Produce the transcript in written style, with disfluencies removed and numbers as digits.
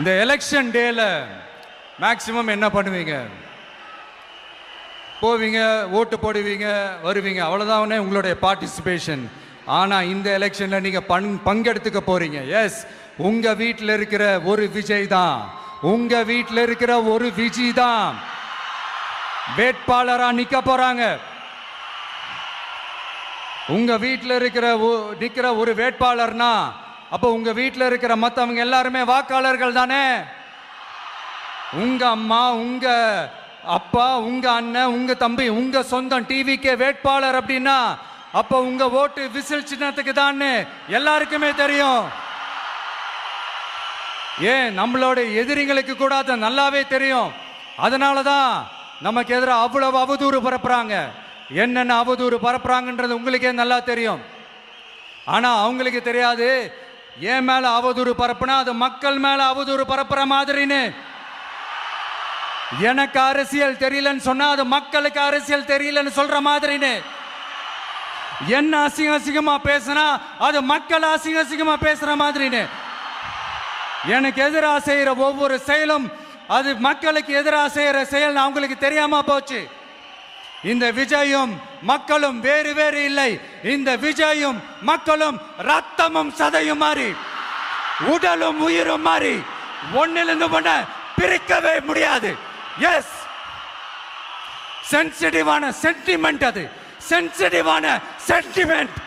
இந்த எலெக்ஷன் டேல மேக்சிமம் என்ன பண்ணுவீங்க? போவீங்க, ஓட்டு போடுவீங்க, வருவீங்க, அவ்வளோதான் உங்களுடைய பார்ட்டிசிபேஷன். ஆனால் இந்த எலெக்ஷனில் நீங்கள் பங்கெடுத்துக்க போறீங்க. எஸ், உங்கள் வீட்டில் இருக்கிற ஒரு விஜய் தான், உங்கள் வீட்டில் இருக்கிற ஒரு விஜய் தான் வேட்பாளராக நிற்க போகிறாங்க. உங்கள் வீட்டில் நிற்கிற ஒரு வேட்பாளர்னா அப்போ உங்கள் வீட்டில் இருக்கிற மற்றவங்க எல்லாருமே வாக்காளர்கள் தானே. உங்கள் அம்மா, உங்கள் அப்பா, உங்கள் அண்ணன், உங்கள் தம்பி, உங்கள் சொந்தம் டிவிக்கே வேட்பாளர் அப்படின்னா அப்போ உங்கள் ஓட்டு விசில் சின்னத்துக்கு தான் எல்லாருக்குமே தெரியும். ஏன், நம்மளோட எதிரிங்களுக்கு கூட அது நல்லாவே தெரியும். அதனால தான் நமக்கு எதிராக அவ்வளவு அவதூறு பரப்புறாங்க. என்னென்ன அவதூறு பரப்புறாங்கன்றது உங்களுக்கே நல்லா தெரியும். ஆனால் அவங்களுக்கு தெரியாது, என் மேல அவதூறு பரப்புனா அது மக்கள் மேல அவதூறு பரப்புற மாதிரின்னு. எனக்கு அரசியல் தெரியலன்னு சொன்னா அது மக்களுக்கு அரசியல் தெரியலன்னு சொல்ற மாதிரின்னு. என்ன அசிங்கமா பேசினா அது மக்கள் அசிங்கமா பேசுற மாதிரின்னு. எனக்கு எதிராக செய்யற ஒவ்வொரு செயலும் அது மக்களுக்கு எதிராக செய்யற செயல் அவங்களுக்கு தெரியாம போச்சு. இந்த விஜயும் மக்களும் வேறு வேறு இல்லை. இந்த விஜயும் மக்களும் ரத்தமும் சதையும் மாறி, உடலும் உயிரும் மாறி, ஒன்னிலிருந்து ஒண்ண பிரிக்கவே முடியாது. எஸ், சென்சிட்டிவான சென்டிமெண்ட், அது சென்சிட்டிவான சென்டிமெண்ட்.